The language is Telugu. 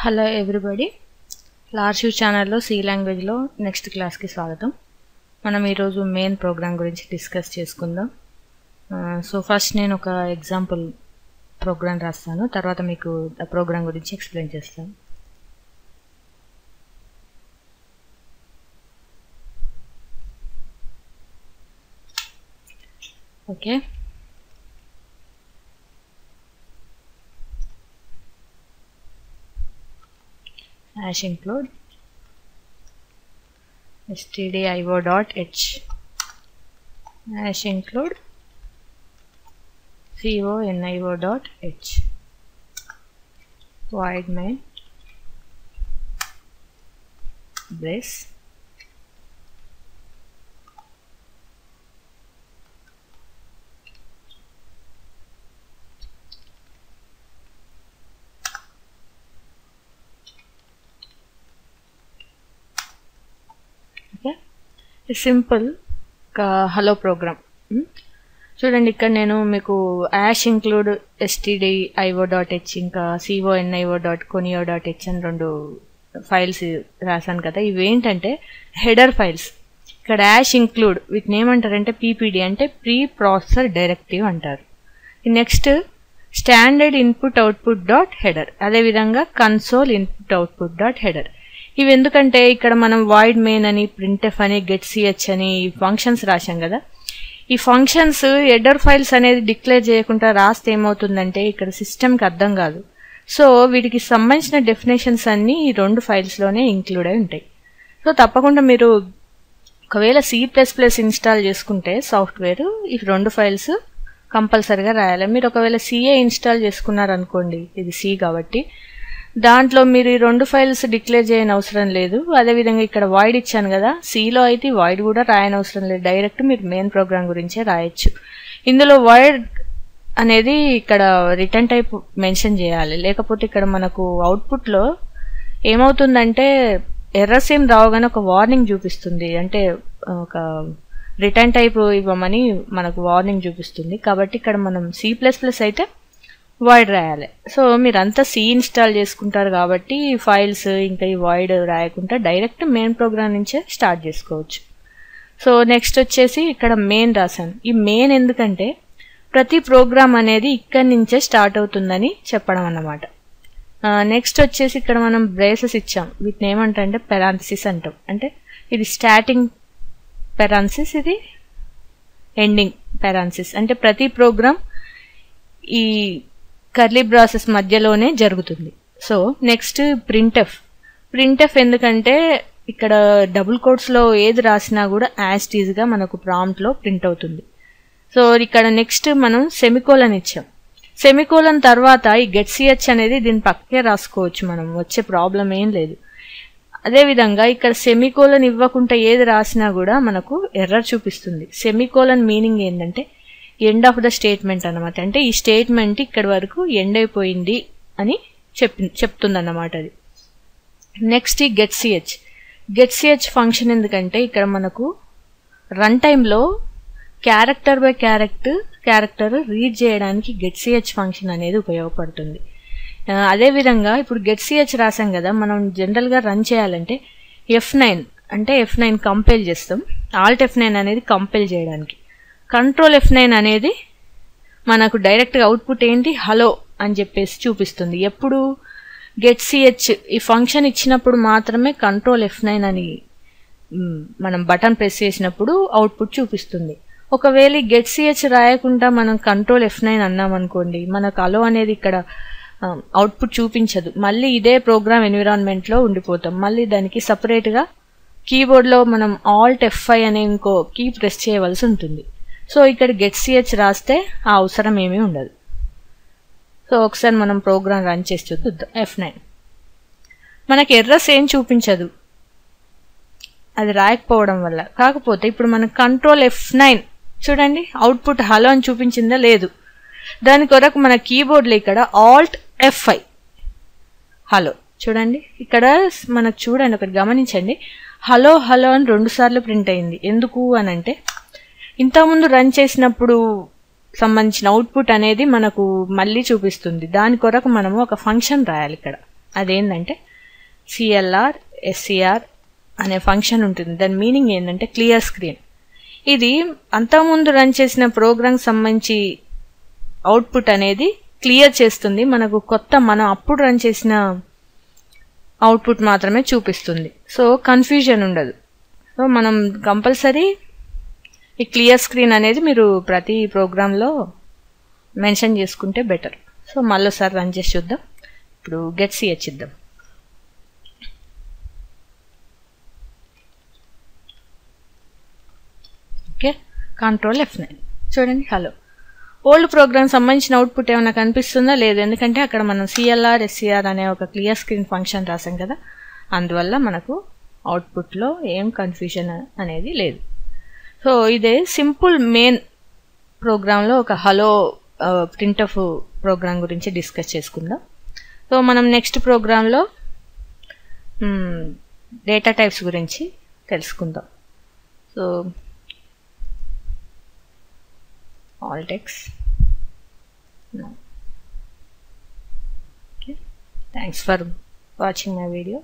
హలో ఎవ్రీబడి, లార్షూ ఛానల్లో సి లాంగ్వేజ్లో నెక్స్ట్ క్లాస్కి స్వాగతం. మనం ఈరోజు మెయిన్ ప్రోగ్రామ్ గురించి డిస్కస్ చేసుకుందాం. సో ఫస్ట్ నేను ఒక ఎగ్జాంపుల్ ప్రోగ్రామ్ రాస్తాను, తర్వాత మీకు ఆ ప్రోగ్రామ్ గురించి ఎక్స్ప్లెయిన్ చేస్తాను. Okay, hash include stdio.h hash include conio.h void main brace simple hello program. చూడండి, ఇక్కడ నేను మీకు యాష్ ఇంక్లూడ్ stdio.h ఇంకా conio.conio.h అని రెండు ఫైల్స్ రాశాను కదా. ఇవేంటంటే హెడర్ ఫైల్స్. ఇక్కడ యాష్ ఇంక్లూడ్ వీటిని ఏమంటారంటే PPD అంటే ప్రీ ప్రాసెసర్ డైరెక్టివ్ అంటారు. Next standard input output dot header, అదేవిధంగా console input output dot header. ఇవి ఎందుకంటే ఇక్కడ మనం వాయిడ్ మెయిన్ అని, ప్రింట్ఎఫ్ అని, getch అని ఫంక్షన్స్ రాశాం కదా. ఈ ఫంక్షన్స్ హెడర్ ఫైల్స్ అనేది డిక్లేర్ చేయకుండా రాస్తే ఏమవుతుందంటే ఇక్కడ సిస్టమ్కి అర్థం కాదు. సో వీటికి సంబంధించిన డెఫినేషన్స్ అన్నీ ఈ రెండు ఫైల్స్లోనే ఇంక్లూడ్ అయి ఉంటాయి. సో తప్పకుండా మీరు ఒకవేళ C++ ఇన్స్టాల్ చేసుకుంటే సాఫ్ట్వేర్ ఈ రెండు ఫైల్స్ కంపల్సరీగా రాయాలి. మీరు ఒకవేళ CA ఇన్స్టాల్ చేసుకున్నారనుకోండి, ఇది C కాబట్టి దాంట్లో మీరు ఈ రెండు ఫైల్స్ డిక్లేర్ చేయని అవసరం లేదు. అదేవిధంగా ఇక్కడ వాయిడ్ ఇచ్చాను కదా, సిలో అయితే వాయిడ్ కూడా రాయని అవసరం లేదు, డైరెక్ట్ మీరు మెయిన్ ప్రోగ్రామ్ గురించే రాయొచ్చు. ఇందులో వాయిడ్ అనేది ఇక్కడ రిటర్న్ టైప్ మెన్షన్ చేయాలి, లేకపోతే ఇక్కడ మనకు అవుట్పుట్లో ఏమవుతుందంటే ఎర్రర్స్ ఏం రావుగానే ఒక వార్నింగ్ చూపిస్తుంది, అంటే ఒక రిటర్న్ టైప్ ఇవ్వమని మనకు వార్నింగ్ చూపిస్తుంది. కాబట్టి ఇక్కడ మనం C++ అయితే వాయిడ్ రాయాలి. సో మీరంతా C ఇన్స్టాల్ చేసుకుంటారు కాబట్టి ఈ ఫైల్స్ ఇంకా ఈ వాయిడ్ రాయకుండా డైరెక్ట్ మెయిన్ ప్రోగ్రామ్ నుంచే స్టార్ట్ చేసుకోవచ్చు. సో నెక్స్ట్ వచ్చేసి ఇక్కడ మెయిన్ రాశాను. ఈ మెయిన్ ఎందుకంటే ప్రతి ప్రోగ్రామ్ అనేది ఇక్కడి నుంచే స్టార్ట్ అవుతుందని చెప్పడం అన్నమాట. నెక్స్ట్ వచ్చేసి ఇక్కడ మనం బ్రేసెస్ ఇచ్చాం, వీటిని ఏమంటే పెరాన్సిస్ అంటాం. అంటే ఇది స్టార్టింగ్ పెరాన్సిస్, ఇది ఎండింగ్ పెరాన్సిస్. అంటే ప్రతి ప్రోగ్రామ్ ఈ కర్లీ బ్రాసెస్ మధ్యలోనే జరుగుతుంది. సో నెక్స్ట్ ప్రింట్ఎఫ్ ఎందుకంటే ఇక్కడ డబుల్ కోట్స్లో ఏది రాసినా కూడా యాజ్ ఇట్ ఈజ్గా మనకు ప్రాంప్ట్లో ప్రింట్ అవుతుంది. సో ఇక్కడ నెక్స్ట్ మనం సెమికోలన్ ఇచ్చాం. సెమికోలన్ తర్వాత ఈ getch అనేది దీని పక్కే రాసుకోవచ్చు, మనం వచ్చే ప్రాబ్లం ఏం లేదు. అదేవిధంగా ఇక్కడ సెమికోలన్ ఇవ్వకుండా ఏది రాసినా కూడా మనకు ఎర్రర్ చూపిస్తుంది. సెమికోలన్ మీనింగ్ ఏంటంటే ఎండ్ ఆఫ్ ద స్టేట్మెంట్ అన్నమాట. అంటే ఈ స్టేట్మెంట్ ఇక్కడి వరకు ఎండ్ అయిపోయింది అని చెప్తుంది అన్నమాట అది. నెక్స్ట్ ఈ getch ఫంక్షన్ ఎందుకంటే ఇక్కడ మనకు రన్ టైంలో క్యారెక్టర్ బై క్యారెక్టర్ రీడ్ చేయడానికి getch ఫంక్షన్ అనేది ఉపయోగపడుతుంది. అదేవిధంగా ఇప్పుడు getch రాసాం కదా, మనం జనరల్గా రన్ చేయాలంటే F9 కంపైల్ చేస్తాం. Alt F9 అనేది కంపైల్ చేయడానికి, కంట్రోల్ F9 అనేది మనకు డైరెక్ట్గా అవుట్పుట్ ఏంటి, హలో అని చెప్పేసి చూపిస్తుంది. ఎప్పుడు getch ఈ ఫంక్షన్ ఇచ్చినప్పుడు మాత్రమే కంట్రోల్ F9 అని మనం బటన్ ప్రెస్ చేసినప్పుడు అవుట్పుట్ చూపిస్తుంది. ఒకవేళ getch రాయకుండా మనం కంట్రోల్ F9 అన్నామనుకోండి, మనకు హలో అనేది ఇక్కడ అవుట్పుట్ చూపించదు. మళ్ళీ ఇదే ప్రోగ్రామ్ ఎన్విరాన్మెంట్లో ఉండిపోతాం. మళ్ళీ దానికి సపరేట్గా కీబోర్డ్లో మనం Alt F5 అనే ఇంకో కీ ప్రెస్ చేయవలసి ఉంటుంది. సో ఇక్కడ getch రాస్తే ఆ అవసరం ఏమీ ఉండదు. సో ఒకసారి మనం ప్రోగ్రామ్ రన్ చేసి చూద్దాం. F9 మనకి ఎర్రర్స్ ఏం చూపించదు, అది రాయకపోవడం వల్ల. కాకపోతే ఇప్పుడు మనం కంట్రోల్ F9 చూడండి, అవుట్పుట్ హలో అని చూపించిందా లేదు. దాని కొరకు మన కీబోర్డ్లో ఇక్కడ Alt F5 హలో చూడండి. ఇక్కడ మనకు చూడండి, ఒకటి గమనించండి, హలో అని 2 సార్లు ప్రింట్ అయింది. ఎందుకు అని అంటే ఇంతకుముందు రన్ చేసినప్పుడు సంబంధించిన అవుట్పుట్ అనేది మనకు మళ్ళీ చూపిస్తుంది. దాని కొరకు మనము ఒక ఫంక్షన్ రాయాలి ఇక్కడ. అదేంటంటే సిఎల్ఆర్ ఎస్సిఆర్ అనే ఫంక్షన్ ఉంటుంది. దాని మీనింగ్ ఏంటంటే క్లియర్ స్క్రీన్. ఇది అంతకుముందు రన్ చేసిన ప్రోగ్రామ్ సంబంధించి అవుట్పుట్ అనేది క్లియర్ చేస్తుంది. మనకు మనం అప్పుడు రన్ చేసిన అవుట్పుట్ మాత్రమే చూపిస్తుంది. సో కన్ఫ్యూజన్ ఉండదు. సో మనం కంపల్సరీ ఈ క్లియర్ స్క్రీన్ అనేది మీరు ప్రతి ప్రోగ్రాంలో మెన్షన్ చేసుకుంటే బెటర్. సో మళ్ళీసారి రన్ చేసి చూద్దాం. ఇప్పుడు గెట్ సిహెచ్ ఇద్దాం. Okay, control F9. చూడండి, హలో. ఓల్డ్ ప్రోగ్రామ్ సంబంధించిన అవుట్పుట్ ఏమైనా కనిపిస్తుందా? లేదు, ఎందుకంటే అక్కడ మనం సిఎల్ఆర్ ఎస్సిఆర్ అనే ఒక క్లియర్ స్క్రీన్ ఫంక్షన్ రాసాం కదా, అందువల్ల మనకు అవుట్పుట్లో ఏం కన్ఫ్యూజన్ అనేది లేదు. సో ఇదే సింపుల్ మెయిన్ ప్రోగ్రాంలో ఒక హలో ప్రింట్ఎఫ్ ప్రోగ్రామ్ గురించి డిస్కస్ చేసుకుందాం. సో మనం నెక్స్ట్ ప్రోగ్రాంలో డేటా టైప్స్ గురించి తెలుసుకుందాం. So all text. No. Okay. Thanks for watching my video.